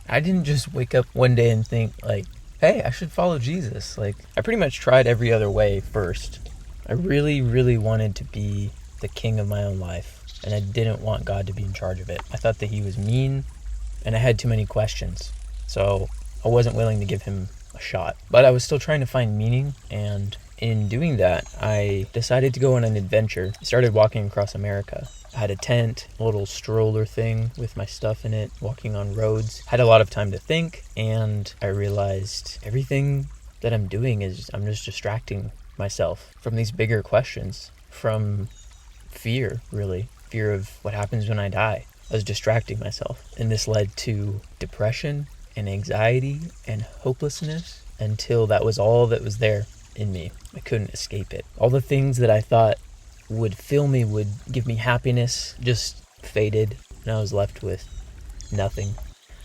I didn't just wake up one day and think, like, hey, I should follow Jesus. Like, I pretty much tried every other way first. I really, really wanted to be the king of my own life, and I didn't want God to be in charge of it. I thought that he was mean, and I had too many questions. So I wasn't willing to give him a shot. But I was still trying to find meaning, and in doing that, I decided to go on an adventure. I started walking across America. I had a tent, a little stroller thing with my stuff in it, walking on roads. I had a lot of time to think, and I realized everything that I'm doing is I'm just distracting myself from these bigger questions, from fear, really. Fear of what happens when I die. I was distracting myself, and this led to depression and anxiety and hopelessness until that was all that was there in me. I couldn't escape it. All the things that I thought would fill me, would give me happiness, just faded, and I was left with nothing.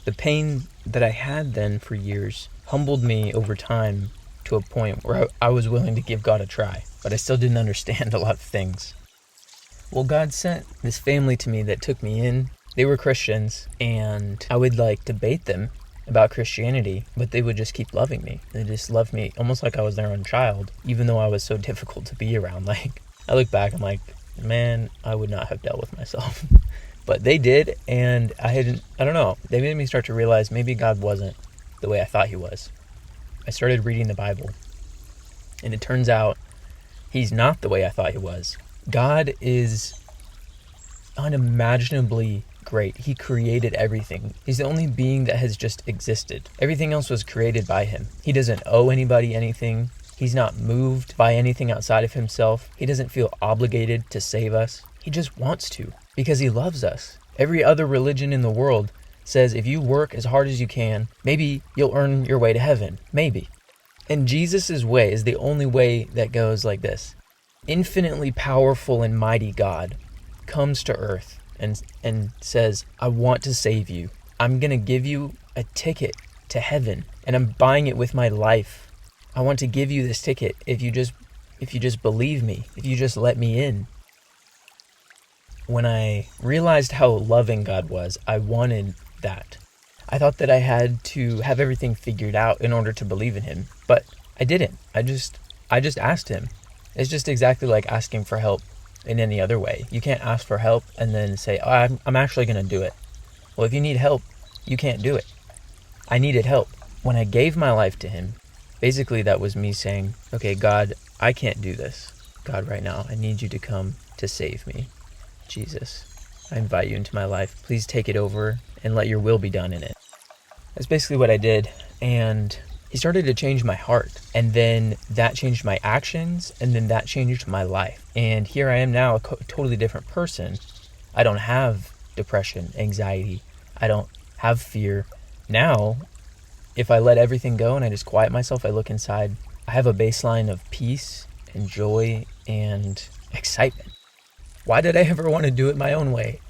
The pain that I had then for years humbled me over time to a point where I was willing to give God a try, but I still didn't understand a lot of things. Well, God sent this family to me that took me in. They were Christians, and I would like debate them about Christianity, but they would just keep loving me. They just loved me almost like I was their own child, even though I was so difficult to be around. Like, I look back, I'm like, man, I would not have dealt with myself. But they did, and I don't know, they made me start to realize maybe God wasn't the way I thought he was. I started reading the Bible, and it turns out he's not the way I thought he was. God is unimaginably great. He created everything. He's the only being that has just existed. Everything else was created by him. He doesn't owe anybody anything. He's not moved by anything outside of himself. He doesn't feel obligated to save us. He just wants to because he loves us. Every other religion in the world says if you work as hard as you can, maybe you'll earn your way to heaven. Maybe. And Jesus' way is the only way that goes like this. Infinitely powerful and mighty God comes to earth and says, I want to save you. I'm going to give you a ticket to heaven, and I'm buying it with my life. I want to give you this ticket if you just believe me, if you just let me in. When I realized how loving God was, I wanted that. I thought that I had to have everything figured out in order to believe in him, but I didn't. I just asked him. It's just exactly like asking for help in any other way. You can't ask for help and then say, oh, I'm actually going to do it. Well, if you need help, you can't do it. I needed help. When I gave my life to him, basically that was me saying, okay, God, I can't do this. God, right now, I need you to come to save me. Jesus, I invite you into my life. Please take it over and let your will be done in it. That's basically what I did. And he started to change my heart, and then that changed my actions, and then that changed my life. And here I am now, a totally different person. I don't have depression, anxiety. I don't have fear. Now, if I let everything go and I just quiet myself, I look inside, I have a baseline of peace and joy and excitement. Why did I ever want to do it my own way?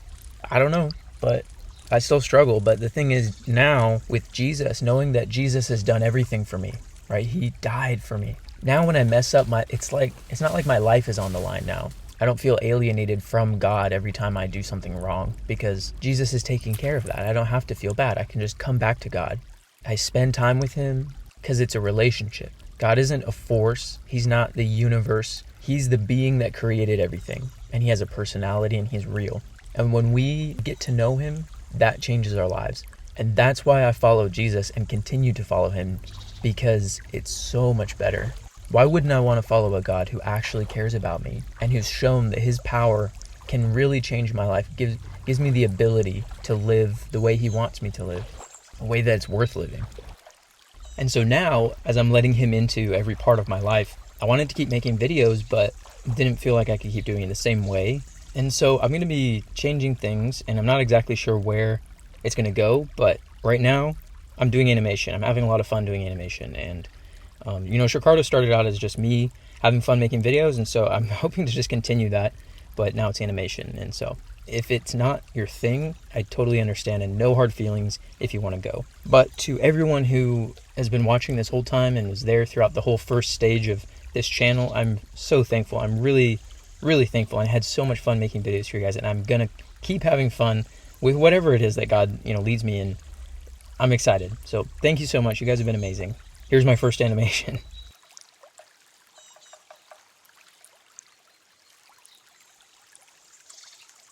I don't know, but I still struggle. But the thing is, now with Jesus, knowing that Jesus has done everything for me, right? He died for me. Now when I mess up, it's not like my life is on the line now. I don't feel alienated from God every time I do something wrong because Jesus is taking care of that. I don't have to feel bad. I can just come back to God. I spend time with him because it's a relationship. God isn't a force. He's not the universe. He's the being that created everything. And he has a personality and he's real. And when we get to know him, that changes our lives. And that's why I follow Jesus and continue to follow him, because it's so much better. Why wouldn't I want to follow a God who actually cares about me and who's shown that his power can really change my life, gives me the ability to live the way he wants me to live, a way that's worth living. And so now, as I'm letting him into every part of my life, I wanted to keep making videos, but didn't feel like I could keep doing it the same way. And so I'm going to be changing things, and I'm not exactly sure where it's going to go, but right now I'm doing animation. I'm having a lot of fun doing animation. And, Shacardo started out as just me having fun making videos, and so I'm hoping to just continue that, but now it's animation. And so if it's not your thing, I totally understand, and no hard feelings if you want to go. But to everyone who has been watching this whole time and was there throughout the whole first stage of this channel, I'm so thankful. I'm really thankful, and I had so much fun making videos for you guys, and I'm gonna keep having fun with whatever it is that God leads me in I'm excited. So thank you so much. You guys have been amazing. Here's my first animation.